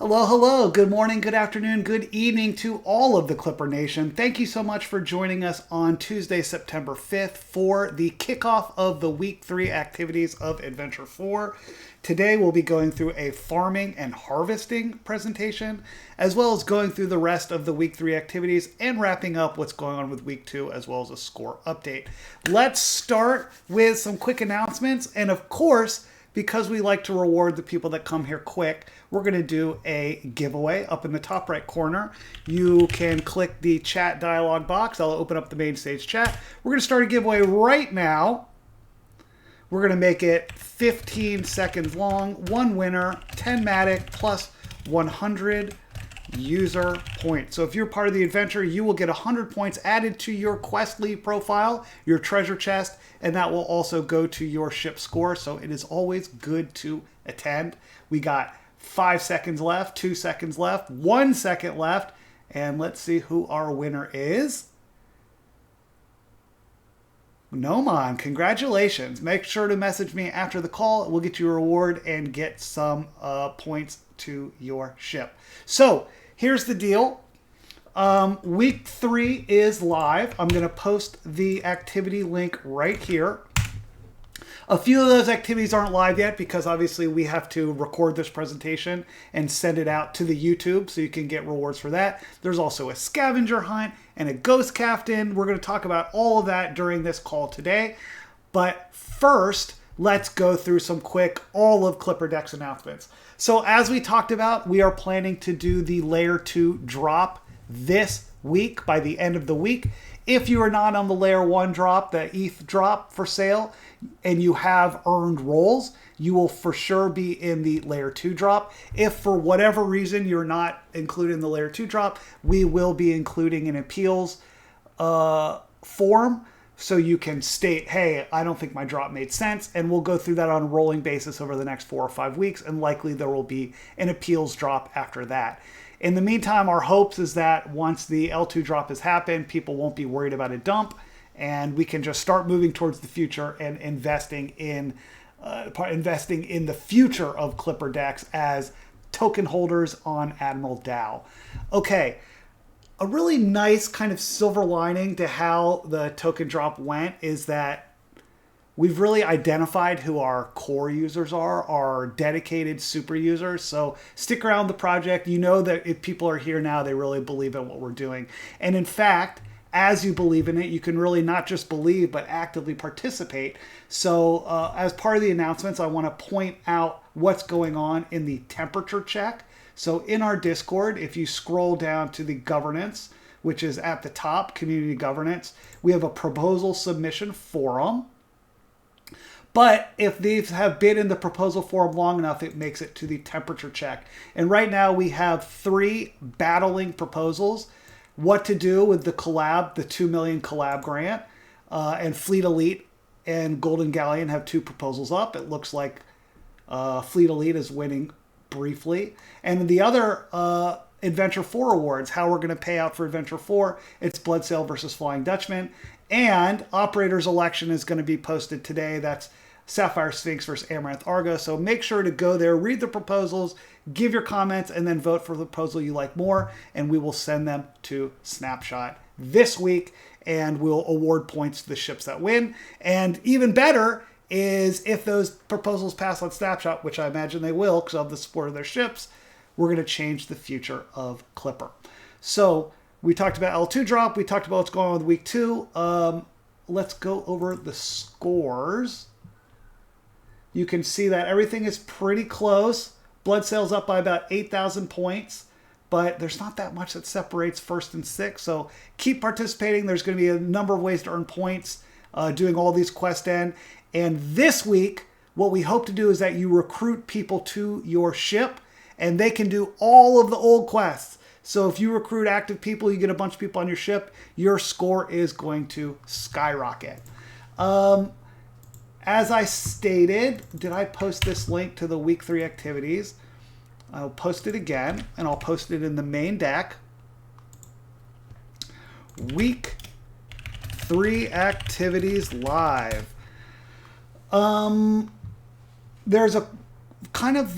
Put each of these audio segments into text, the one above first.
Hello, hello. Good morning, good afternoon, good evening to all of the Clipper Nation. Thank you so much for joining us on Tuesday, September 5th for the kickoff of the Week 3 activities of Adventure 4. Today we'll be going through a farming and harvesting presentation, as well as going through the rest of the Week 3 activities and wrapping up what's going on with Week 2, as well as a score update. Let's start with some quick announcements, and of course, because we like to reward the people that come here quick, we're going to do a giveaway up in the top right corner. You can click the chat dialog box. I'll open up the main stage chat. We're going to start a giveaway right now. We're going to make it 15 seconds long. One winner, 10 Matic plus 100 user points. So if you're part of the adventure, you will get 100 points added to your quest lead profile, your treasure chest, and that will also go to your ship score. So it is always good to attend. We got 5 seconds left, 2 seconds left, 1 second left, and let's see who our winner is. Noman, congratulations. Make sure to message me after the call. We'll get you a reward and get some points to your ship. So here's the deal. Week 3 is live. I'm going to post the activity link right here. A few of those activities aren't live yet because obviously we have to record this presentation and send it out to the YouTube so you can get rewards for that. There's also a scavenger hunt and a ghost captain. We're going to talk about all of that during this call today. But first, let's go through some quick all of Clipper Decks announcements. So as we talked about, we are planning to do the Layer 2 drop this week by the end of the week. If you are not on the Layer 1 drop, the ETH drop for sale, and you have earned rolls, you will for sure be in the Layer 2 drop. If for whatever reason you're not included in the Layer 2 drop, we will be including an appeals form so you can state, hey, I don't think my drop made sense, and we'll go through that on a rolling basis over the next 4 or 5 weeks, and likely there will be an appeals drop after that. In the meantime, our hopes is that once the L2 drop has happened, people won't be worried about a dump, and we can just start moving towards the future and investing in the future of Clipper Decks as token holders on Admiral Dow. Okay, a really nice kind of silver lining to how the token drop went is that we've really identified who our core users are, our dedicated super users. So stick around the project. You know that if people are here now, they really believe in what we're doing. And in fact, as you believe in it, you can really not just believe, but actively participate. So as part of the announcements, I want to point out what's going on in the temperature check. So in our Discord, if you scroll down to the governance, which is at the top, community governance, we have a proposal submission forum. But if these have been in the proposal forum long enough, it makes it to the temperature check. And right now we have 3 battling proposals. What to do with the collab, the 2 million collab grant, and Fleet Elite and Golden Galleon have 2 proposals up. It looks like Fleet Elite is winning briefly. And the other Adventure 4 awards, how we're going to pay out for Adventure 4, it's Blood Sail versus Flying Dutchman. And Operator's Election is going to be posted today. That's Sapphire Sphinx versus Amaranth Argo. So make sure to go there, read the proposals, give your comments, and then vote for the proposal you like more. And we will send them to Snapshot this week, and we'll award points to the ships that win. And even better is if those proposals pass on Snapshot, which I imagine they will because of the support of their ships, we're going to change the future of Clipper. So we talked about L2 drop. We talked about what's going on with week 2. Let's go over the scores. You can see that everything is pretty close. Blood Sail's up by about 8,000 points, but there's not that much that separates first and sixth. So keep participating. There's going to be a number of ways to earn points doing all these quest end. And this week, what we hope to do is that you recruit people to your ship, and they can do all of the old quests. So if you recruit active people, you get a bunch of people on your ship, your score is going to skyrocket. As I stated, did I post this link to the week 3 activities? I'll post it again, and I'll post it in the main deck. Week 3 activities live. There's a kind of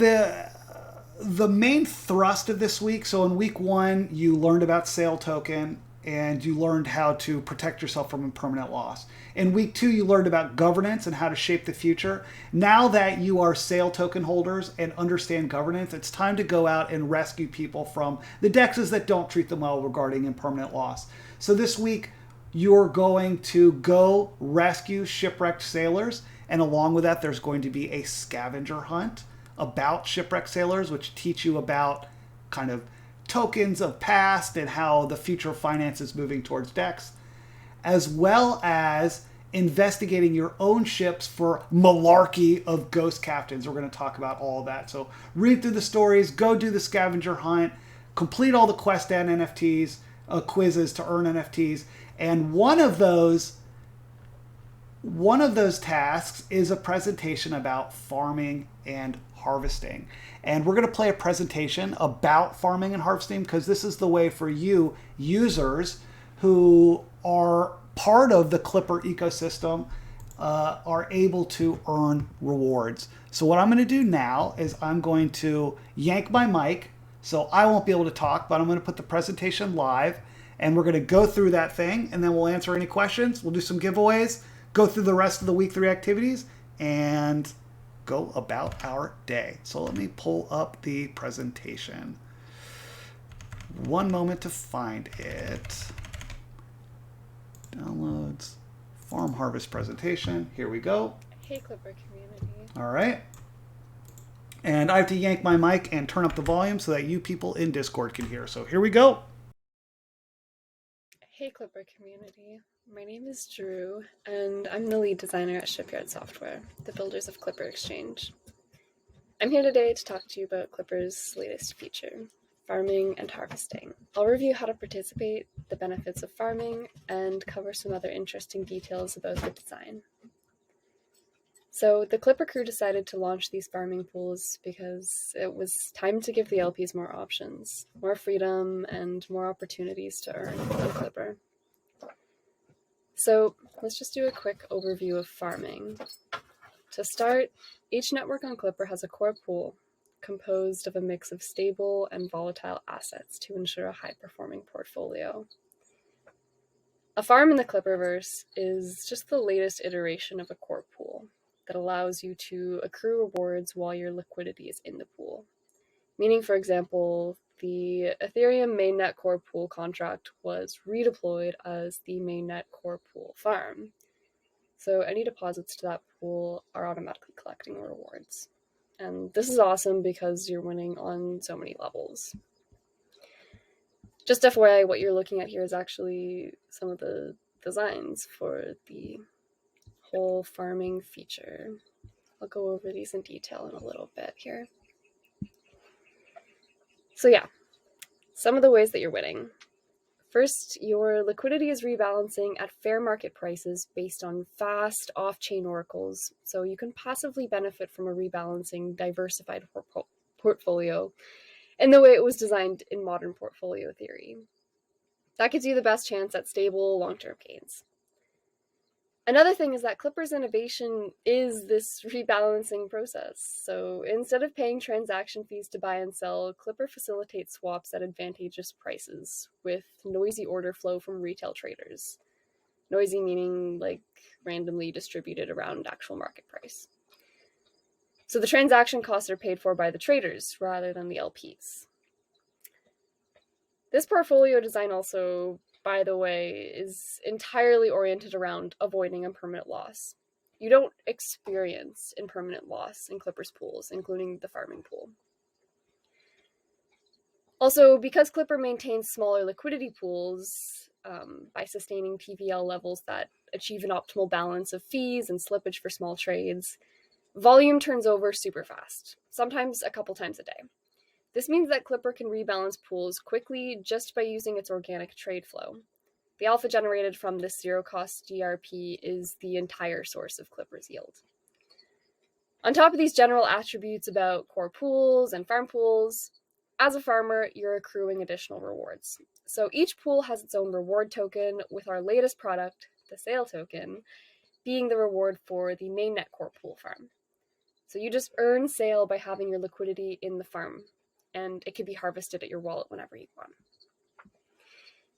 the main thrust of this week, so in week one, you learned about sale token and you learned how to protect yourself from impermanent loss. In week two, you learned about governance and how to shape the future. Now that you are sale token holders and understand governance, it's time to go out and rescue people from the dexes that don't treat them well regarding impermanent loss. So this week, you're going to go rescue shipwrecked sailors, and along with that, there's going to be a scavenger hunt about shipwrecked sailors, which teach you about kind of tokens of past and how the future of finance is moving towards decks, as well as investigating your own ships for malarkey of ghost captains. We're going to talk about all of that. So read through the stories, go do the scavenger hunt, complete all the quest and NFTs, quizzes to earn NFTs, and one of those tasks is a presentation about farming and harvesting. And we're going to play a presentation about farming and harvesting because this is the way for you users who are part of the Clipper ecosystem are able to earn rewards. So what I'm going to do now is I'm going to yank my mic, so I won't be able to talk, but I'm going to put the presentation live and we're going to go through that thing and then we'll answer any questions. We'll do some giveaways, go through the rest of the week 3 activities, and go about our day. So let me pull up the presentation. One moment to find it. Downloads, farm harvest presentation. Here we go. Hey, Clipper community. All right. And I have to yank my mic and turn up the volume so that you people in Discord can hear. So here we go. Hey, Clipper community. My name is Drew, and I'm the lead designer at Shipyard Software, the builders of Clipper Exchange. I'm here today to talk to you about Clipper's latest feature, farming and harvesting. I'll review how to participate, the benefits of farming, and cover some other interesting details about the design. So the Clipper crew decided to launch these farming pools because it was time to give the LPs more options, more freedom, and more opportunities to earn on Clipper. So let's just do a quick overview of farming. To start, each network on Clipper has a core pool composed of a mix of stable and volatile assets to ensure a high-performing portfolio. A farm in the Clipperverse is just the latest iteration of a core pool that allows you to accrue rewards while your liquidity is in the pool. Meaning, for example, the Ethereum mainnet core pool contract was redeployed as the mainnet core pool farm. So any deposits to that pool are automatically collecting rewards. And this is awesome because you're winning on so many levels. Just FYI, what you're looking at here is actually some of the designs for the whole farming feature. I'll go over these in detail in a little bit here. So yeah, some of the ways that you're winning. First, your liquidity is rebalancing at fair market prices based on fast off-chain oracles, so you can passively benefit from a rebalancing diversified portfolio in the way it was designed in modern portfolio theory. That gives you the best chance at stable long-term gains. Another thing is that Clipper's innovation is this rebalancing process. So instead of paying transaction fees to buy and sell, Clipper facilitates swaps at advantageous prices with noisy order flow from retail traders. Noisy meaning like randomly distributed around actual market price. So the transaction costs are paid for by the traders rather than the LPs. This portfolio design also, by the way, is entirely oriented around avoiding impermanent loss. You don't experience impermanent loss in Clipper's pools, including the farming pool. Also, because Clipper maintains smaller liquidity pools by sustaining TVL levels that achieve an optimal balance of fees and slippage for small trades, volume turns over super fast, sometimes a couple times a day. This means that Clipper can rebalance pools quickly just by using its organic trade flow. The alpha generated from this zero-cost GRP is the entire source of Clipper's yield. On top of these general attributes about core pools and farm pools, as a farmer, you're accruing additional rewards. So each pool has its own reward token, with our latest product, the SAIL token, being the reward for the mainnet core pool farm. So you just earn SAIL by having your liquidity in the farm and it can be harvested at your wallet whenever you want.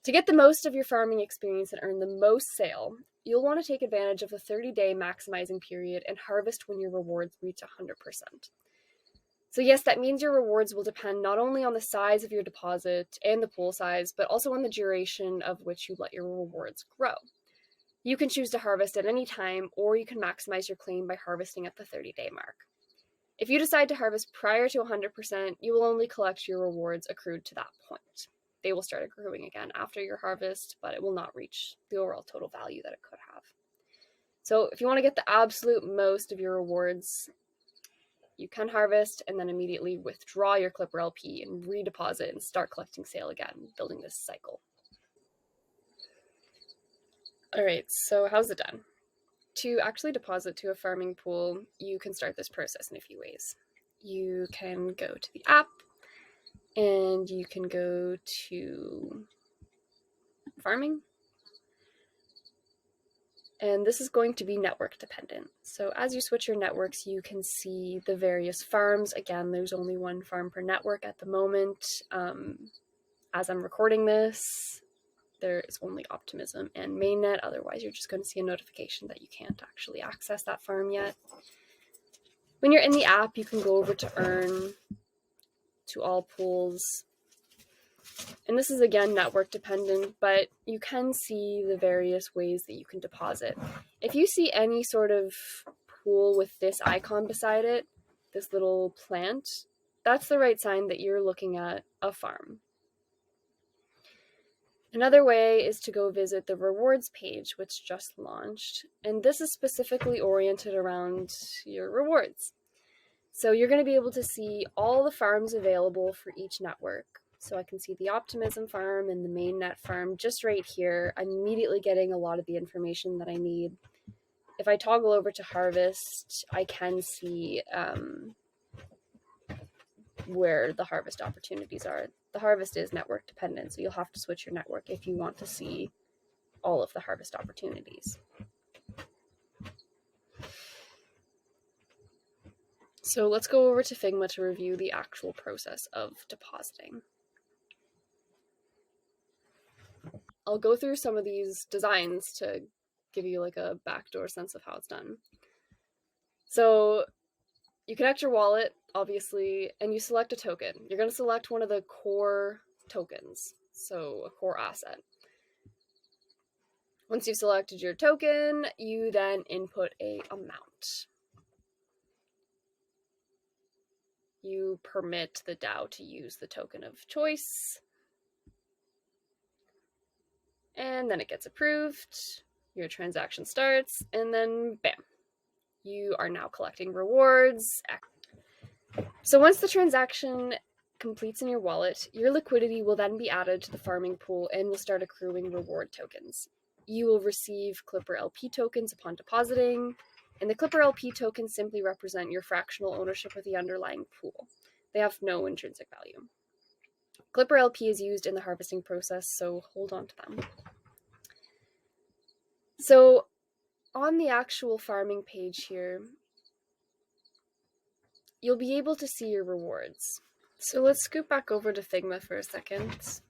To get the most of your farming experience and earn the most SAIL, you'll want to take advantage of the 30-day maximizing period and harvest when your rewards reach 100%. So yes, that means your rewards will depend not only on the size of your deposit and the pool size, but also on the duration of which you let your rewards grow. You can choose to harvest at any time, or you can maximize your claim by harvesting at the 30-day mark. If you decide to harvest prior to 100%, you will only collect your rewards accrued to that point. They will start accruing again after your harvest, but it will not reach the overall total value that it could have. So if you want to get the absolute most of your rewards, you can harvest and then immediately withdraw your Clipper LP and redeposit and start collecting SAIL again, building this cycle. All right, so how's it done? To actually deposit to a farming pool, you can start this process in a few ways. You can go to the app and you can go to farming. And this is going to be network dependent. So as you switch your networks, you can see the various farms. Again, there's only one farm per network at the moment. As I'm recording this, there is only Optimism and Mainnet. Otherwise, you're just going to see a notification that you can't actually access that farm yet. When you're in the app, you can go over to Earn, to All Pools. And this is, again, network dependent, but you can see the various ways that you can deposit. If you see any sort of pool with this icon beside it, this little plant, that's the right sign that you're looking at a farm. Another way is to go visit the rewards page, which just launched, and this is specifically oriented around your rewards. So you're going to be able to see all the farms available for each network. So I can see the Optimism farm and the Mainnet farm just right here. I'm immediately getting a lot of the information that I need. If I toggle over to Harvest, I can see where the harvest opportunities are. The harvest is network dependent, so you'll have to switch your network if you want to see all of the harvest opportunities. So let's go over to Figma to review the actual process of depositing. I'll go through some of these designs to give you like a backdoor sense of how it's done. So you connect your wallet, obviously, and you select a token. You're going to select one of the core tokens, so a core asset. Once you've selected your token, you then input an amount. You permit the DAO to use the token of choice, and then it gets approved. Your transaction starts, and then bam, you are now collecting rewards. So once the transaction completes in your wallet, your liquidity will then be added to the farming pool and will start accruing reward tokens. You will receive Clipper LP tokens upon depositing, and the Clipper LP tokens simply represent your fractional ownership of the underlying pool. They have no intrinsic value. Clipper LP is used in the harvesting process, so hold on to them. So on the actual farming page here, you'll be able to see your rewards. So let's scoot back over to Figma for a second.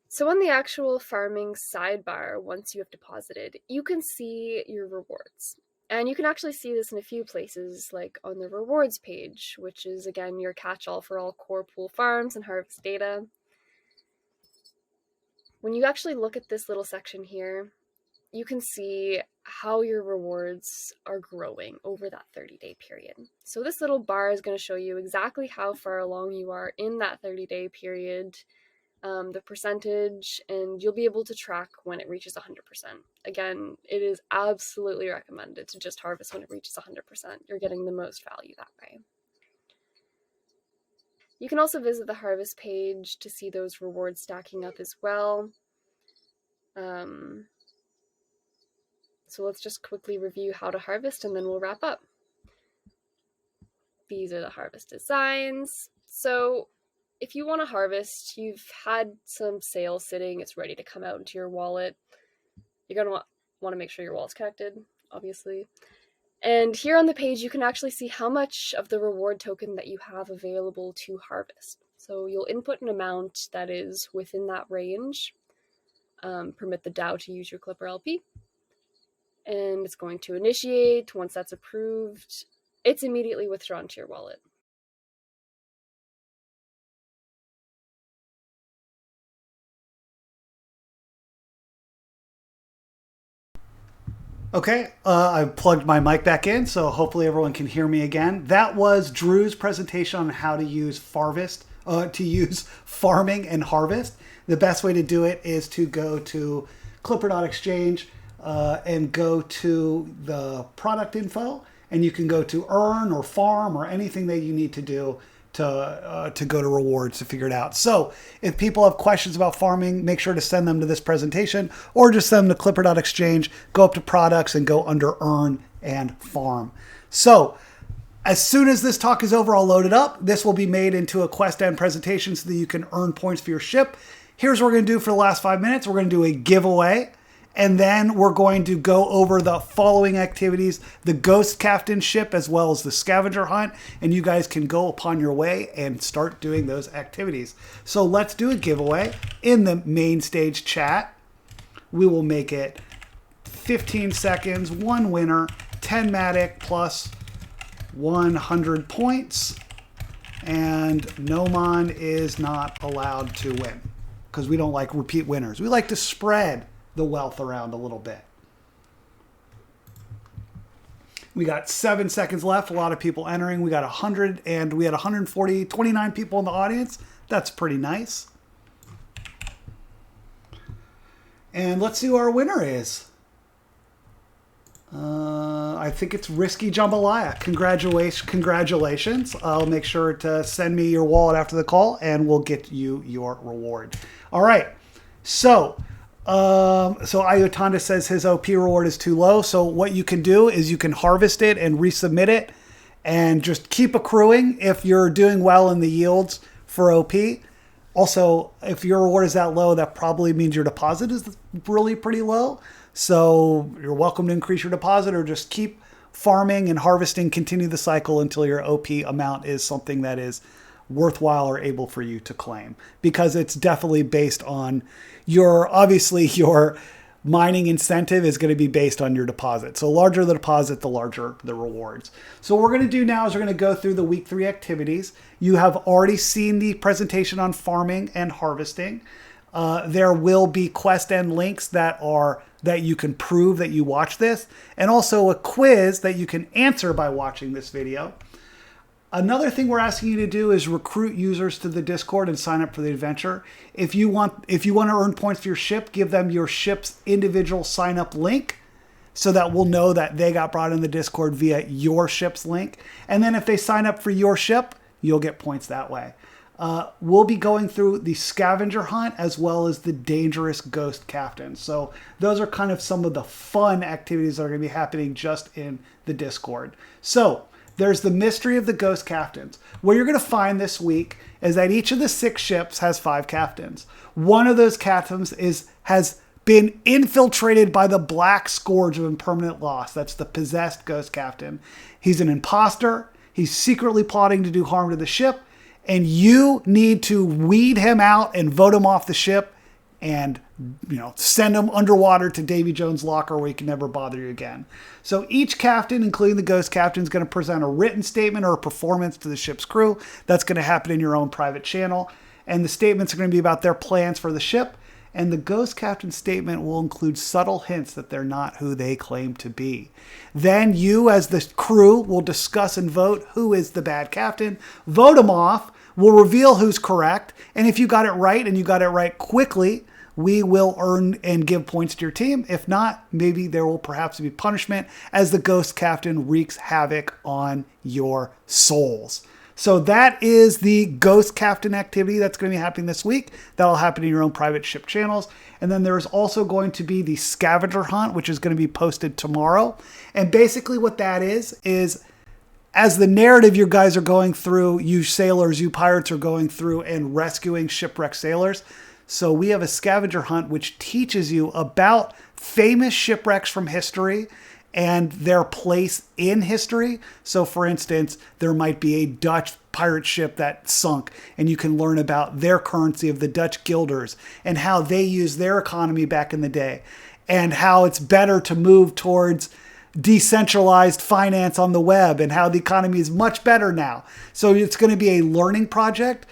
So on the actual farming sidebar, once you have deposited, you can see your rewards. And you can actually see this in a few places, like on the rewards page, which is, again, your catch-all for all core pool farms and harvest data. When you actually look at this little section here, you can see how your rewards are growing over that 30-day period. So this little bar is going to show you exactly how far along you are in that 30-day period, the percentage, and you'll be able to track when it reaches 100%. Again, it is absolutely recommended to just harvest when it reaches 100%. You're getting the most value that way. You can also visit the harvest page to see those rewards stacking up as well. So let's just quickly review how to harvest and then we'll wrap up. These are the harvest designs. So if you want to harvest, you've had some SAIL sitting, it's ready to come out into your wallet. You're going to want to make sure your wallet's connected, obviously. And here on the page, you can actually see how much of the reward token that you have available to harvest. So you'll input an amount that is within that range, permit the DAO to use your Clipper LP, and it's going to initiate. Once that's approved, it's immediately withdrawn to your wallet. Okay, I've plugged my mic back in, so hopefully everyone can hear me again. That was Drew's presentation on how to use farming and harvest. The best way to do it is to go to Clipper.exchange and go to the product info, and you can go to earn or farm or anything that you need to do to go to rewards to figure it out. So if people have questions about farming, make sure to send them to this presentation or just send them to Clipper.exchange, go up to products and go under earn and farm. So as soon as this talk is over, I'll load it up. This will be made into a quest end presentation so that you can earn points for your ship. Here's what we're going to do for the last 5 minutes. We're going to do a giveaway. And then we're going to go over the following activities, the Ghost Captain ship, as well as the scavenger hunt. And you guys can go upon your way and start doing those activities. So let's do a giveaway in the main stage chat. We will make it 15 seconds, one winner, 10 Matic plus 100 points. And Nomon is not allowed to win because we don't like repeat winners. We like to spread the wealth around a little bit. We got 7 seconds left. A lot of people entering. We got 100 and we had 29 people in the audience. That's pretty nice. And let's see who our winner is. I think it's Risky Jambalaya. Congratulations. I'll make sure to send me your wallet after the call and we'll get you your reward. All right. So Ayotanda says his OP reward is too low. So what you can do is you can harvest it and resubmit it and just keep accruing if you're doing well in the yields for OP. Also, if your reward is that low, that probably means your deposit is really pretty low. So you're welcome to increase your deposit or just keep farming and harvesting, continue the cycle until your OP amount is something that is worthwhile or able for you to claim, because it's definitely based on your mining incentive is going to be based on your deposit. So larger the deposit, the larger the rewards. So what we're going to do now is we're going to go through the week 3 activities. You have already seen the presentation on farming and harvesting. There will be quest end links that you can prove that you watch this, and also a quiz that you can answer by watching this video. Another thing we're asking you to do is recruit users to the Discord and sign up for the adventure. If you want to earn points for your ship, give them your ship's individual sign up link so that we'll know that they got brought in the Discord via your ship's link. And then if they sign up for your ship, you'll get points that way. We'll be going through the scavenger hunt as well as the dangerous ghost captain. So those are kind of some of the fun activities that are going to be happening just in the Discord. So there's the mystery of the ghost captains. What you're going to find this week is that each of the 6 ships has 5 captains. One of those captains has been infiltrated by the black scourge of impermanent loss. That's the possessed ghost captain. He's an imposter. He's secretly plotting to do harm to the ship. And you need to weed him out and vote him off the ship and send him underwater to Davy Jones' locker where he can never bother you again. So each captain, including the ghost captain, is going to present a written statement or a performance to the ship's crew. That's going to happen in your own private channel. And the statements are going to be about their plans for the ship. And the ghost captain's statement will include subtle hints that they're not who they claim to be. Then you, as the crew, will discuss and vote who is the bad captain, vote him off, we'll reveal who's correct. And if you got it right and you got it right quickly, we will earn and give points to your team. If not, maybe there will perhaps be punishment as the ghost captain wreaks havoc on your souls. So that is the ghost captain activity that's going to be happening this week. That'll happen in your own private ship channels. And then there's also going to be the scavenger hunt, which is going to be posted tomorrow. And basically what that is as the narrative you guys are going through, you sailors, you pirates are going through and rescuing shipwrecked sailors. So we have a scavenger hunt which teaches you about famous shipwrecks from history and their place in history. So for instance, there might be a Dutch pirate ship that sunk, and you can learn about their currency of the Dutch guilders and how they used their economy back in the day, and how it's better to move towards decentralized finance on the web and how the economy is much better now. So it's going to be a learning project,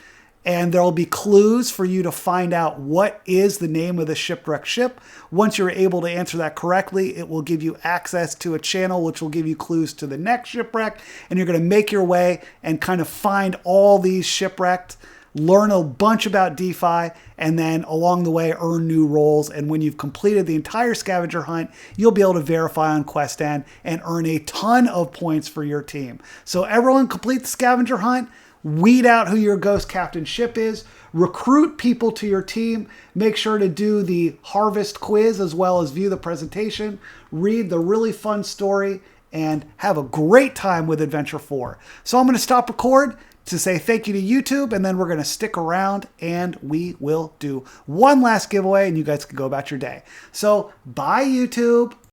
and there'll be clues for you to find out what is the name of the shipwrecked ship. Once you're able to answer that correctly, it will give you access to a channel which will give you clues to the next shipwreck, and you're going to make your way and kind of find all these shipwrecked, learn a bunch about DeFi, and then along the way earn new roles. And when you've completed the entire scavenger hunt, you'll be able to verify on QuestN and earn a ton of points for your team. So everyone, complete the scavenger hunt, weed out who your ghost captain ship is, recruit people to your team, make sure to do the harvest quiz as well as view the presentation, read the really fun story, and have a great time with Adventure 4. So I'm going to stop record to say thank you to YouTube, and then we're going to stick around and we will do one last giveaway and you guys can go about your day. So bye YouTube.